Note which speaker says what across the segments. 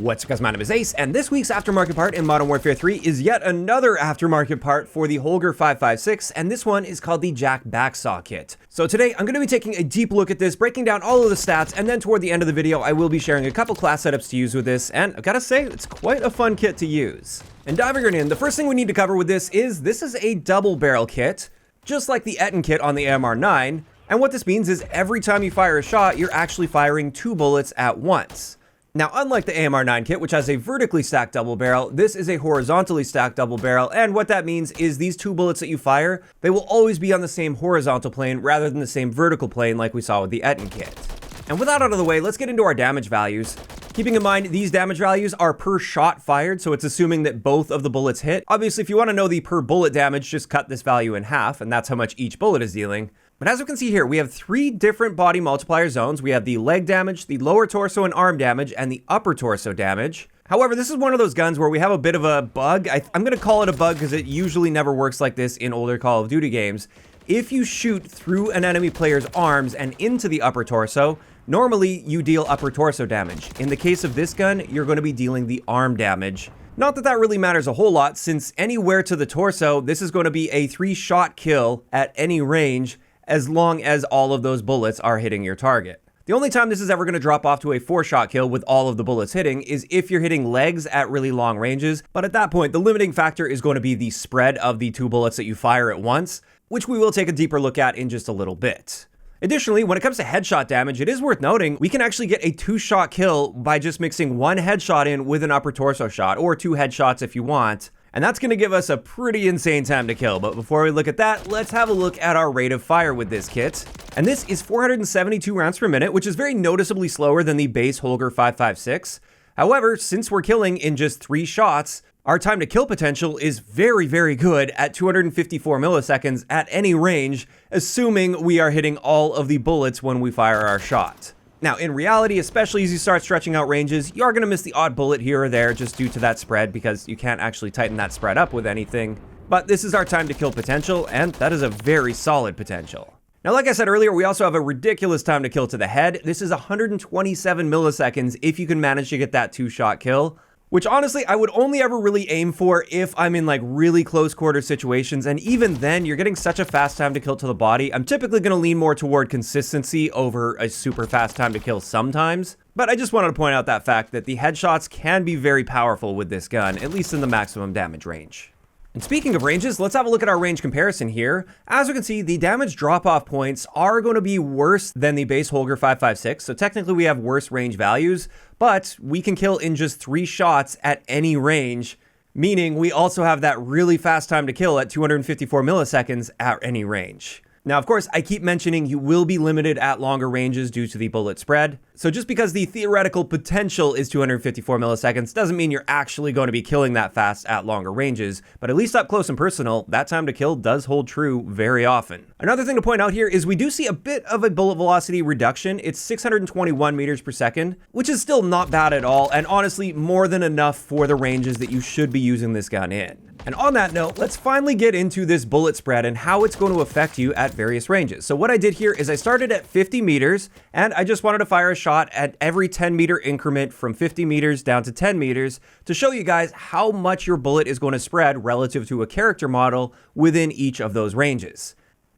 Speaker 1: What's up guys, my name is Ace, and this week's aftermarket part in Modern Warfare 3 is yet another aftermarket part for the Holger 556, and this one is called the JAK Backsaw Kit. So today, I'm going to be taking a deep look at this, breaking down all of the stats, and then toward the end of the video, I will be sharing a couple class setups to use with this, and I've got to say, it's quite a fun kit to use. And diving right in, the first thing we need to cover with this is a double barrel kit, just like the MWIII kit on the AMR9, and what this means is every time you fire a shot, you're actually firing 2 bullets at once. Now, unlike the AMR9 kit, which has a vertically stacked double barrel, this is a horizontally stacked double barrel, and what that means is these 2 bullets that you fire, they will always be on the same horizontal plane rather than the same vertical plane like we saw with the MWIII kit. And with that out of the way, let's get into our damage values. Keeping in mind, these damage values are per shot fired, so it's assuming that both of the bullets hit. Obviously, if you want to know the per bullet damage, just cut this value in half, and that's how much each bullet is dealing. But as you can see here, we have 3 different body multiplier zones. We have the leg damage, the lower torso and arm damage, and the upper torso damage. However, this is one of those guns where we have a bit of a bug. I'm going to call it a bug because it usually never works like this in older Call of Duty games. If you shoot through an enemy player's arms and into the upper torso, normally you deal upper torso damage. In the case of this gun, you're going to be dealing the arm damage. Not that that really matters a whole lot, since anywhere to the torso, this is going to be a 3-shot kill at any range, as long as all of those bullets are hitting your target. The only time this is ever going to drop off to a 4-shot kill with all of the bullets hitting is if you're hitting legs at really long ranges, but at that point, the limiting factor is going to be the spread of the 2 bullets that you fire at once, which we will take a deeper look at in just a little bit. Additionally, when it comes to headshot damage, it is worth noting we can actually get a 2-shot kill by just mixing 1 headshot in with an upper torso shot, or 2 headshots if you want. And that's going to give us a pretty insane time to kill. But before we look at that, let's have a look at our rate of fire with this kit. And this is 472 rounds per minute, which is very noticeably slower than the base Holger 556. However, since we're killing in just 3 shots, our time to kill potential is very, very good at 254 milliseconds at any range, assuming we are hitting all of the bullets when we fire our shot. Now, in reality, especially as you start stretching out ranges, you are going to miss the odd bullet here or there just due to that spread because you can't actually tighten that spread up with anything. But this is our time to kill potential, and that is a very solid potential. Now, like I said earlier, we also have a ridiculous time to kill to the head. This is 127 milliseconds if you can manage to get that 2-shot kill, which honestly, I would only ever really aim for if I'm in like really close quarter situations. And even then, you're getting such a fast time to kill to the body. I'm typically going to lean more toward consistency over a super fast time to kill sometimes. But I just wanted to point out that fact that the headshots can be very powerful with this gun, at least in the maximum damage range. And speaking of ranges, let's have a look at our range comparison here. As you can see, the damage drop-off points are going to be worse than the base Holger 556, so technically we have worse range values, but we can kill in just 3 shots at any range, meaning we also have that really fast time to kill at 254 milliseconds at any range. Now, of course, I keep mentioning you will be limited at longer ranges due to the bullet spread. So just because the theoretical potential is 254 milliseconds doesn't mean you're actually going to be killing that fast at longer ranges, but at least up close and personal, that time to kill does hold true very often. Another thing to point out here is we do see a bit of a bullet velocity reduction. It's 621 meters per second, which is still not bad at all, and honestly, more than enough for the ranges that you should be using this gun in. And on that note, let's finally get into this bullet spread and how it's going to affect you at various ranges. So what I did here is I started at 50 meters, and I just wanted to fire a shot at every 10-meter increment from 50 meters down to 10 meters to show you guys how much your bullet is going to spread relative to a character model within each of those ranges.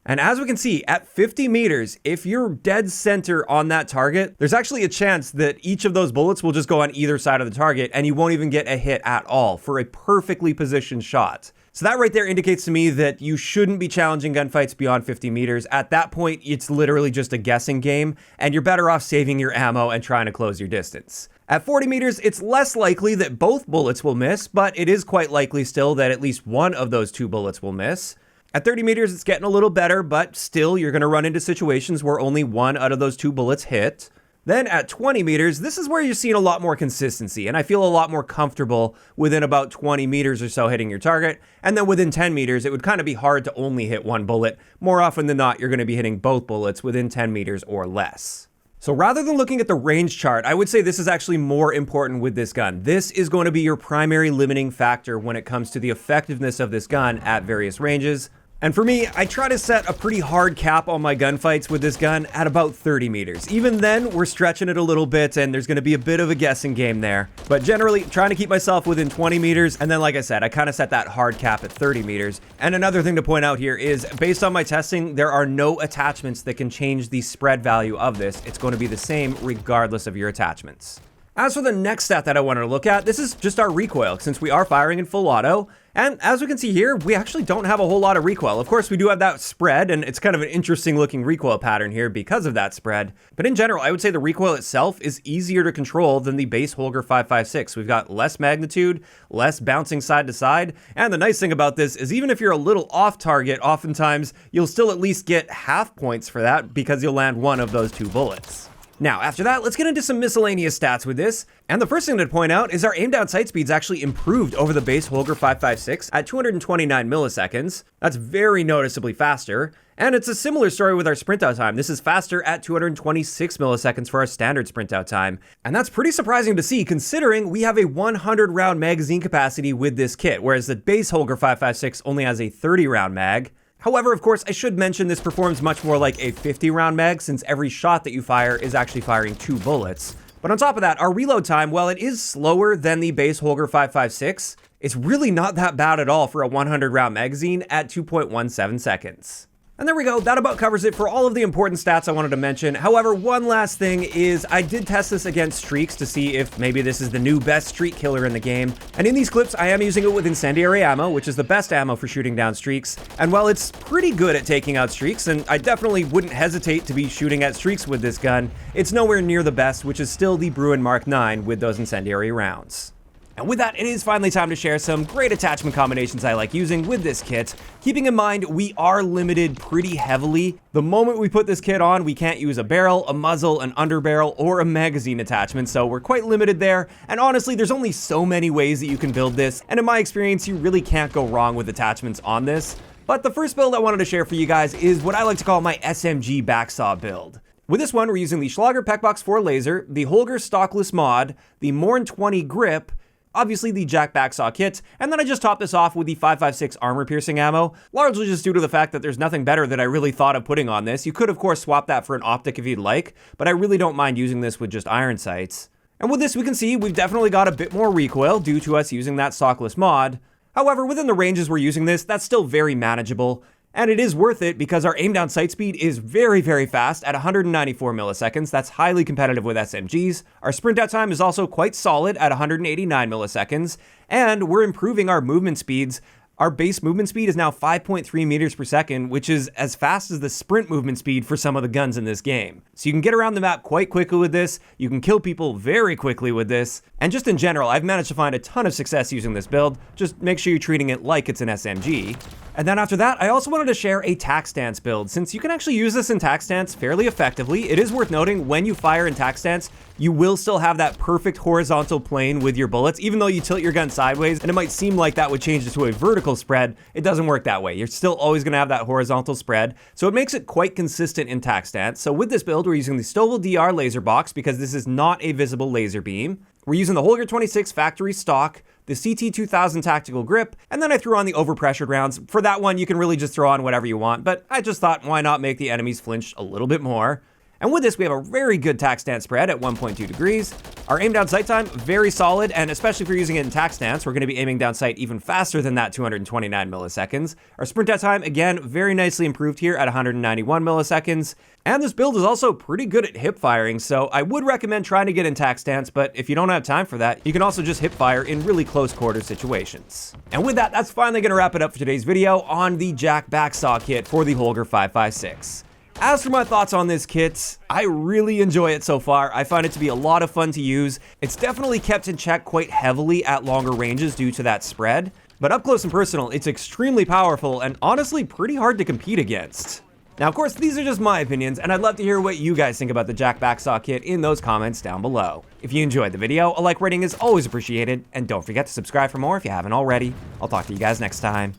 Speaker 1: And as we can see, at 50 meters, if you're dead center on that target, there's actually a chance that each of those bullets will just go on either side of the target and you won't even get a hit at all for a perfectly positioned shot. So that right there indicates to me that you shouldn't be challenging gunfights beyond 50 meters. At that point, it's literally just a guessing game, and you're better off saving your ammo and trying to close your distance. At 40 meters, it's less likely that both bullets will miss, but it is quite likely still that at least one of those 2 bullets will miss. At 30 meters, it's getting a little better, but still, you're going to run into situations where only 1 out of those 2 bullets hit. Then at 20 meters, this is where you're seeing a lot more consistency, and I feel a lot more comfortable within about 20 meters or so hitting your target. And then within 10 meters, it would kind of be hard to only hit 1 bullet. More often than not, you're going to be hitting both bullets within 10 meters or less. So rather than looking at the range chart, I would say this is actually more important with this gun. This is going to be your primary limiting factor when it comes to the effectiveness of this gun at various ranges. And for me, I try to set a pretty hard cap on my gunfights with this gun at about 30 meters. Even then, we're stretching it a little bit and there's going to be a bit of a guessing game there. But generally, trying to keep myself within 20 meters. And then, like I said, I kind of set that hard cap at 30 meters. And another thing to point out here is, based on my testing, there are no attachments that can change the spread value of this. It's going to be the same regardless of your attachments. As for the next stat that I wanted to look at, this is just our recoil, since we are firing in full auto. And as we can see here, we actually don't have a whole lot of recoil. Of course, we do have that spread, and it's kind of an interesting looking recoil pattern here because of that spread. But in general, I would say the recoil itself is easier to control than the base Holger 556. We've got less magnitude, less bouncing side to side. And the nice thing about this is even if you're a little off target, oftentimes you'll still at least get half points for that because you'll land one of those 2 bullets. Now, after that, let's get into some miscellaneous stats with this. And the first thing to point out is our aim down sight speed's actually improved over the base Holger 556 at 229 milliseconds. That's very noticeably faster. And it's a similar story with our sprint out time. This is faster at 226 milliseconds for our standard sprint out time. And that's pretty surprising to see considering we have a 100 round magazine capacity with this kit, whereas the base Holger 556 only has a 30 round mag. However, of course, I should mention this performs much more like a 50 round mag since every shot that you fire is actually firing 2 bullets. But on top of that, our reload time, while it is slower than the base Holger 556, it's really not that bad at all for a 100 round magazine at 2.17 seconds. And there we go, that about covers it for all of the important stats I wanted to mention. However, one last thing is I did test this against streaks to see if maybe this is the new best streak killer in the game. And in these clips, I am using it with incendiary ammo, which is the best ammo for shooting down streaks. And while it's pretty good at taking out streaks, and I definitely wouldn't hesitate to be shooting at streaks with this gun, it's nowhere near the best, which is still the MWIII Mark IX with those incendiary rounds. And with that, it is finally time to share some great attachment combinations I like using with this kit. Keeping in mind, we are limited pretty heavily. The moment we put this kit on, we can't use a barrel, a muzzle, an underbarrel, or a magazine attachment, so we're quite limited there. And honestly, there's only so many ways that you can build this, and in my experience, you really can't go wrong with attachments on this. But the first build I wanted to share for you guys is what I like to call my SMG Backsaw build. With this one, we're using the Schlager Pecbox 4 laser, the Holger stockless mod, the MWIII 20 grip, obviously the JAK Backsaw Kit, and then I just topped this off with the 556 armor-piercing ammo, largely just due to the fact that there's nothing better that I really thought of putting on this. You could, of course, swap that for an optic if you'd like, but I really don't mind using this with just iron sights. And with this, we can see we've definitely got a bit more recoil due to us using that stockless mod. However, within the ranges we're using this, that's still very manageable. And it is worth it because our aim down sight speed is very, very fast at 194 milliseconds. That's highly competitive with SMGs. Our sprint out time is also quite solid at 189 milliseconds. And we're improving our movement speeds. Our base movement speed is now 5.3 meters per second, which is as fast as the sprint movement speed for some of the guns in this game. So you can get around the map quite quickly with this, you can kill people very quickly with this, and just in general, I've managed to find a ton of success using this build. Just make sure you're treating it like it's an SMG. And then after that, I also wanted to share a tac stance build. Since you can actually use this in tac stance fairly effectively, it is worth noting when you fire in tac stance, you will still have that perfect horizontal plane with your bullets, even though you tilt your gun sideways, and it might seem like that would change it to a vertical spread. It doesn't work that way. You're still always gonna have that horizontal spread, so it makes it quite consistent in tac stance. So with this build, we're using the Stovall DR laser box because this is not a visible laser beam. We're using the Holger 26 factory stock, the CT2000 tactical grip, and then I threw on the overpressured rounds. For that one, you can really just throw on whatever you want, but I just thought, why not make the enemies flinch a little bit more? And with this, we have a very good tac stance spread at 1.2 degrees. Our aim down sight time, very solid, and especially if you're using it in tac stance, we're gonna be aiming down sight even faster than that 229 milliseconds. Our sprint out time, again, very nicely improved here at 191 milliseconds. And this build is also pretty good at hip firing, so I would recommend trying to get in tac stance, but if you don't have time for that, you can also just hip fire in really close quarter situations. And with that, that's finally gonna wrap it up for today's video on the JAK Backsaw Kit for the Holger 556. As for my thoughts on this kit, I really enjoy it so far. I find it to be a lot of fun to use. It's definitely kept in check quite heavily at longer ranges due to that spread, but up close and personal, it's extremely powerful and honestly pretty hard to compete against. Now, of course, these are just my opinions, and I'd love to hear what you guys think about the JAK Backsaw Kit in those comments down below. If you enjoyed the video, a like rating is always appreciated, and don't forget to subscribe for more if you haven't already. I'll talk to you guys next time.